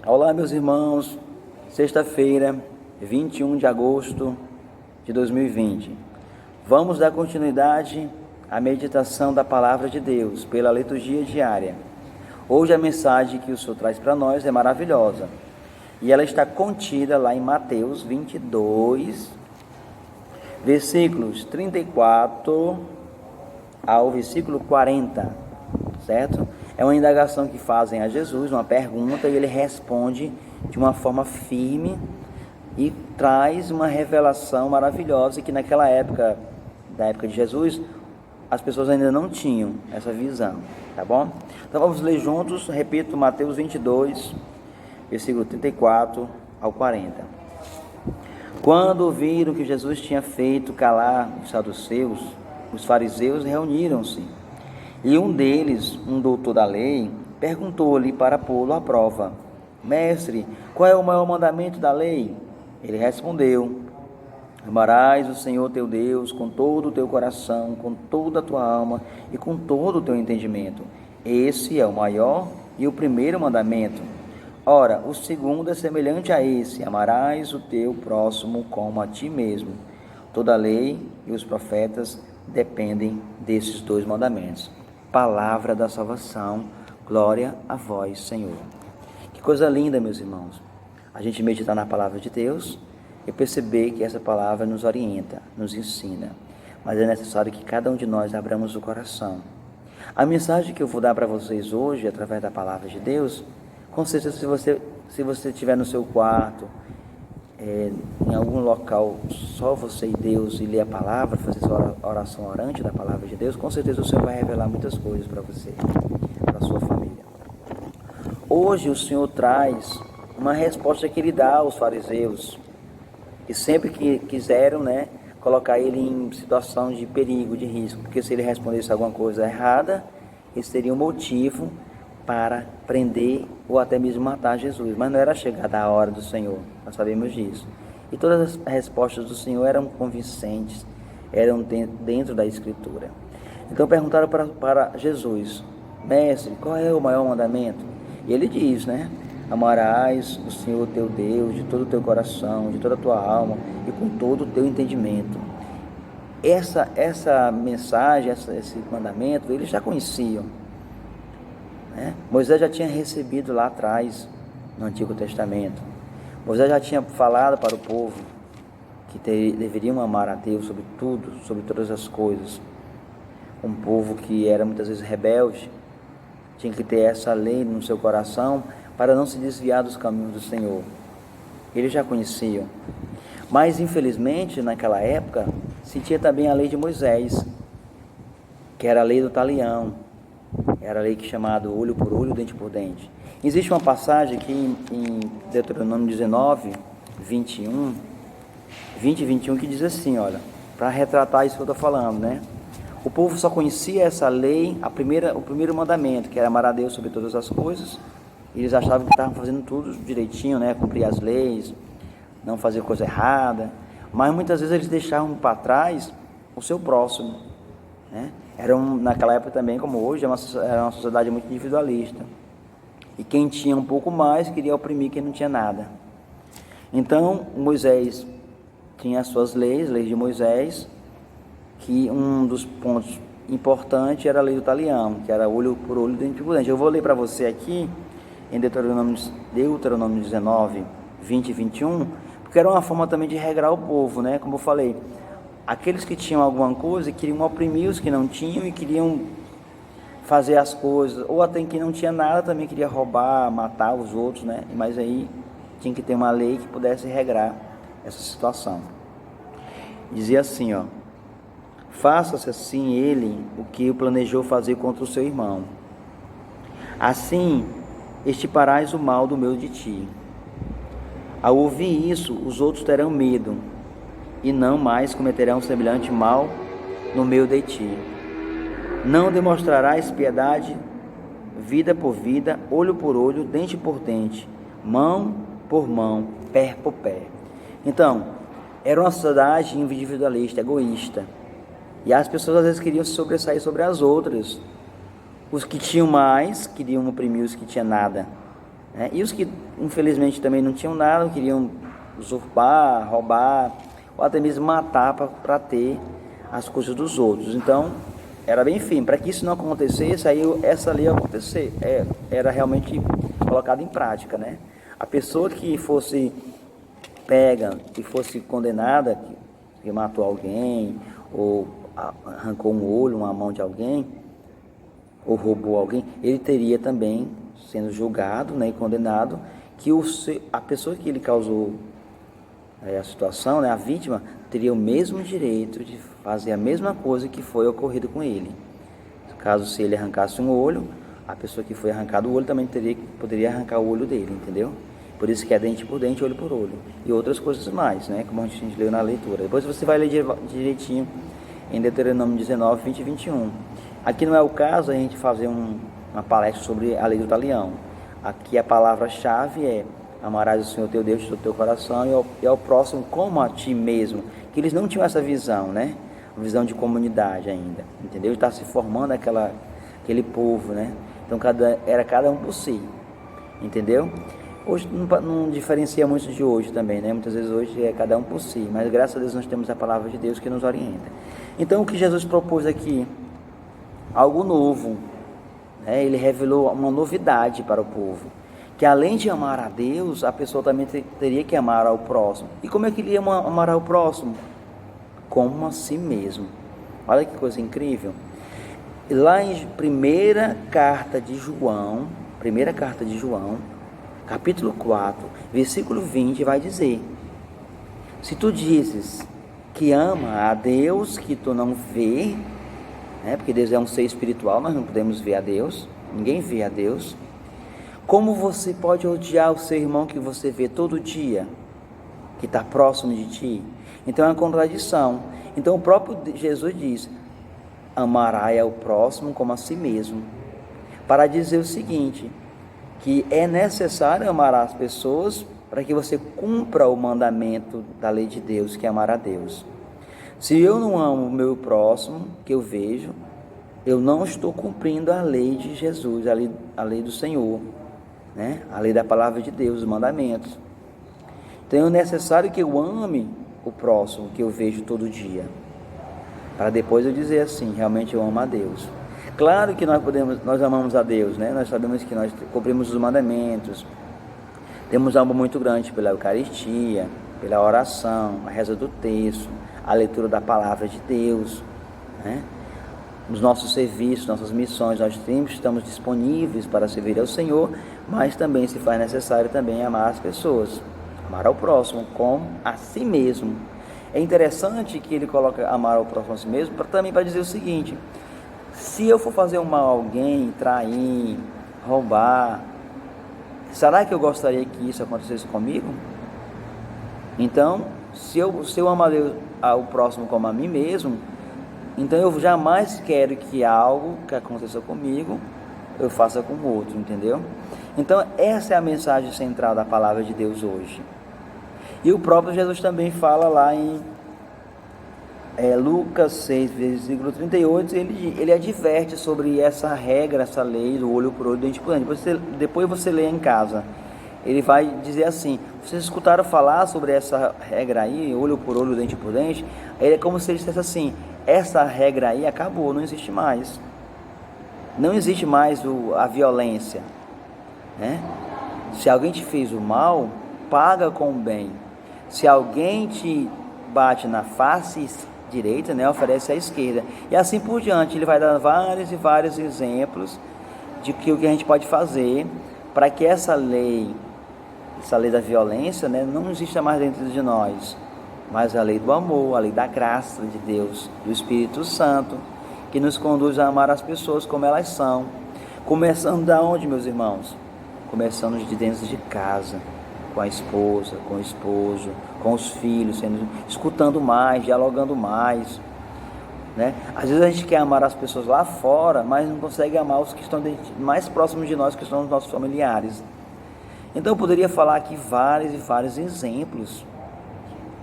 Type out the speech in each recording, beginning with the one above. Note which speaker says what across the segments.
Speaker 1: Olá, meus irmãos. Sexta-feira, 21 de agosto de 2020. Vamos dar continuidade à meditação da Palavra de Deus pela liturgia diária. Hoje a mensagem que o Senhor traz para nós é maravilhosa. E ela está contida lá em Mateus 22, versículos 34 ao versículo 40, certo? É uma indagação que fazem a Jesus, uma pergunta, e ele responde de uma forma firme e traz uma revelação maravilhosa que naquela época, da época de Jesus, as pessoas ainda não tinham essa visão, tá bom? Então vamos ler juntos, repito, Mateus 22, versículo 34 ao 40. Quando viram que Jesus tinha feito calar os saduceus, os fariseus reuniram-se. E um deles, um doutor da lei, perguntou-lhe para pô-lo à prova: Mestre, qual é o maior mandamento da lei? Ele respondeu: Amarás o Senhor teu Deus com todo o teu coração, com toda a tua alma e com todo o teu entendimento. Esse é o maior e o primeiro mandamento. Ora, o segundo é semelhante a esse: amarás o teu próximo como a ti mesmo. Toda a lei e os profetas dependem desses dois mandamentos. Palavra da salvação, glória a vós, Senhor. Que coisa linda, meus irmãos, a gente meditar na palavra de Deus e perceber que essa palavra nos orienta, nos ensina, mas é necessário que cada um de nós abramos o coração. A mensagem que eu vou dar para vocês hoje, através da palavra de Deus, com certeza, se você estiver no seu quarto, em algum local, só você e Deus, e ler a palavra, fazer sua oração orante da palavra de Deus, com certeza o Senhor vai revelar muitas coisas para você, para a sua família. Hoje o Senhor traz uma resposta que Ele dá aos fariseus, que sempre que quiseram, colocar ele em situação de perigo, de risco, porque se ele respondesse alguma coisa errada, isso seria um motivo para prender ou até mesmo matar Jesus. Mas não era chegada a hora do Senhor, nós sabemos disso. E todas as respostas do Senhor eram convincentes, eram dentro da Escritura. Então perguntaram para Jesus: Mestre, qual é o maior mandamento? E ele diz, Amarás o Senhor teu Deus de todo o teu coração, de toda a tua alma e com todo o teu entendimento. Essa mensagem, esse mandamento, eles já conheciam. Moisés já tinha recebido lá atrás, no Antigo Testamento. Moisés já tinha falado para o povo que deveriam amar a Deus sobre tudo, sobre todas as coisas. Um povo que era muitas vezes rebelde, tinha que ter essa lei no seu coração para não se desviar dos caminhos do Senhor. Eles já conheciam. Mas, infelizmente, naquela época, se tinha também a lei de Moisés, que era a lei do talião. Era a lei que é chamada olho por olho, dente por dente. Existe uma passagem aqui em Deuteronômio 19, 20 e 21, que diz assim, olha, para retratar isso que eu estou falando, O povo só conhecia essa lei, o primeiro mandamento, que era amar a Deus sobre todas as coisas. Eles achavam que estavam fazendo tudo direitinho, cumprir as leis, não fazer coisa errada. Mas muitas vezes eles deixavam para trás o seu próximo, naquela época também, como hoje, era uma sociedade muito individualista. E quem tinha um pouco mais queria oprimir quem não tinha nada. Então, Moisés tinha as suas leis de Moisés, que um dos pontos importantes era a lei do talião, que era olho por olho, dente por dente. Eu vou ler para você aqui, em Deuteronômio 19, 20 e 21, porque era uma forma também de regrar o povo, Como eu falei, aqueles que tinham alguma coisa queriam oprimir os que não tinham e queriam fazer as coisas, ou até quem não tinha nada também queria roubar, matar os outros, Mas aí tinha que ter uma lei que pudesse regrar essa situação. Dizia assim, faça-se assim ele o que planejou fazer contra o seu irmão. Assim extirparás o mal do meio de ti. Ao ouvir isso, os outros terão medo e não mais cometerão semelhante mal no meio de ti. Não demonstrarás piedade, vida por vida, olho por olho, dente por dente, mão por mão, pé por pé. Então, era uma sociedade individualista, egoísta. E as pessoas às vezes queriam se sobressair sobre as outras. Os que tinham mais queriam oprimir os que tinham nada. né? E os que infelizmente também não tinham nada, queriam usurpar, roubar, ou até mesmo matar para ter as coisas dos outros. Então era bem firme. Para que isso não acontecesse, aí essa lei ia acontecer, era realmente colocada em prática, né? A pessoa que fosse pega, que fosse condenada, que matou alguém, ou arrancou um olho, uma mão de alguém, ou roubou alguém, ele teria também, sendo julgado, né, e condenado, que a pessoa que ele causou a situação, né, a vítima, teria o mesmo direito de fazer a mesma coisa que foi ocorrido com ele. Caso se ele arrancasse um olho, a pessoa que foi arrancado o olho também poderia arrancar o olho dele, entendeu? Por isso que é dente por dente, olho por olho. E outras coisas mais, né? Como a gente leu na leitura. Depois você vai ler direitinho em Deuteronômio 19, 20 e 21. Aqui não é o caso a gente fazer uma palestra sobre a lei do talião. Aqui a palavra-chave é: amarás o Senhor teu Deus de todo o teu coração e ao próximo como a ti mesmo. Que eles não tinham essa visão, né? Uma visão de comunidade ainda, entendeu? Está se formando aquele povo, né? Então era cada um por si, entendeu? Hoje não diferencia muito de hoje também, né? Muitas vezes hoje é cada um por si, mas graças a Deus nós temos a palavra de Deus que nos orienta. Então o que Jesus propôs aqui, algo novo, né? Ele revelou uma novidade para o povo, que além de amar a Deus, a pessoa também teria que amar ao próximo. E como é que ele ia amar ao próximo? Como a si mesmo. Olha que coisa incrível. Lá em primeira carta de João, capítulo 4, versículo 20, vai dizer: se tu dizes que ama a Deus que tu não vê, né, porque Deus é um ser espiritual, nós não podemos ver a Deus, ninguém vê a Deus, como você pode odiar o seu irmão que você vê todo dia, que está próximo de ti? Então é uma contradição. Então o próprio Jesus diz: amarás ao próximo como a si mesmo, para dizer o seguinte, que é necessário amar as pessoas para que você cumpra o mandamento da lei de Deus, que é amar a Deus. Se eu não amo o meu próximo, que eu vejo, eu não estou cumprindo a lei de Jesus, a lei do Senhor, né? A lei da palavra de Deus, os mandamentos. Então é necessário que eu ame o próximo que eu vejo todo dia, para depois eu dizer assim: realmente eu amo a Deus. Claro que nós amamos a Deus, né? Nós sabemos que nós cumprimos os mandamentos, temos amor muito grande pela Eucaristia, pela oração, a reza do texto, a leitura da palavra de Deus, né? Nos nossos serviços, nossas missões, nós sempre estamos disponíveis para servir ao Senhor, mas também se faz necessário também amar as pessoas, amar ao próximo como a si mesmo. É interessante que ele coloca amar ao próximo a si mesmo, também para dizer o seguinte: se eu for fazer um mal a alguém, trair, roubar, será que eu gostaria que isso acontecesse comigo? Então, se eu amar ao próximo como a mim mesmo, então eu jamais quero que algo que aconteça comigo eu faça com o outro, entendeu? Então essa é a mensagem central da palavra de Deus hoje. E o próprio Jesus também fala lá em Lucas 6, versículo 38, ele adverte sobre essa regra, essa lei do olho por olho, dente por dente. Depois você lê em casa. Ele vai dizer assim: vocês escutaram falar sobre essa regra aí, olho por olho, dente por dente? Ele é como se ele dissesse assim: essa regra aí acabou, não existe mais. Não existe mais a violência, né? Se alguém te fez o mal, paga com o bem. Se alguém te bate na face direita, né, oferece à esquerda. E assim por diante. Ele vai dar vários e vários exemplos de o que a gente pode fazer para que essa lei da violência, né, não exista mais dentro de nós, mas a lei do amor, a lei da graça de Deus, do Espírito Santo, que nos conduz a amar as pessoas como elas são. Começando da onde, meus irmãos? Começando de dentro de casa, com a esposa, com o esposo, com os filhos, escutando mais, dialogando mais, né? Às vezes a gente quer amar as pessoas lá fora, mas não consegue amar os que estão mais próximos de nós, que são os nossos familiares. Então eu poderia falar aqui vários e vários exemplos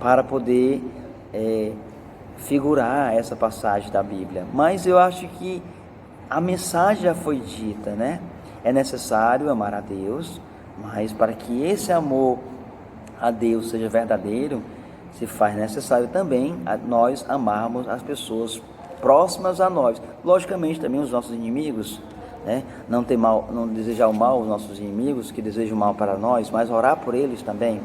Speaker 1: para poder figurar essa passagem da Bíblia, mas eu acho que a mensagem já foi dita, né? É necessário amar a Deus, Mas para que esse amor a Deus seja verdadeiro, se faz necessário também nós amarmos as pessoas próximas a nós. Logicamente também os nossos inimigos, né? Não ter mal, não desejar o mal aos nossos inimigos, que desejam o mal para nós, mas orar por eles também.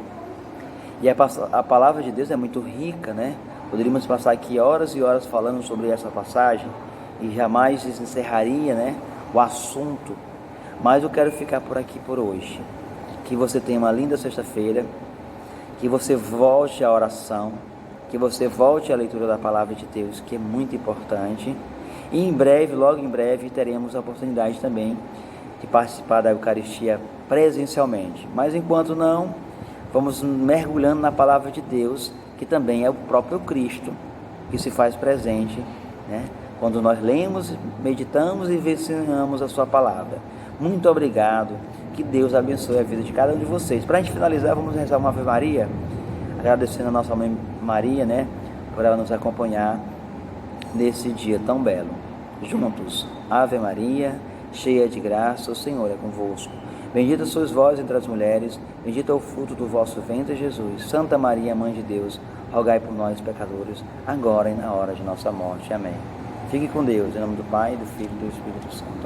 Speaker 1: E a palavra de Deus é muito rica, né? Poderíamos passar aqui horas e horas falando sobre essa passagem e jamais encerraria, né, o assunto. Mas eu quero ficar por aqui por hoje. Que você tenha uma linda sexta-feira, que você volte à oração, que você volte à leitura da palavra de Deus, que é muito importante. E em breve, logo em breve, teremos a oportunidade também de participar da Eucaristia presencialmente. Mas enquanto não, vamos mergulhando na palavra de Deus, que também é o próprio Cristo, que se faz presente, né? Quando nós lemos, meditamos e vivenciamos a sua palavra. Muito obrigado, que Deus abençoe a vida de cada um de vocês. Para a gente finalizar, vamos rezar uma Ave Maria, agradecendo a nossa Mãe Maria, né, por ela nos acompanhar nesse dia tão belo. Juntos, Ave Maria, cheia de graça, o Senhor é convosco. Bendita sois vós entre as mulheres, bendito é o fruto do vosso ventre, Jesus. Santa Maria, Mãe de Deus, rogai por nós, pecadores, agora e na hora de nossa morte. Amém. Fique com Deus, em nome do Pai, do Filho e do Espírito Santo.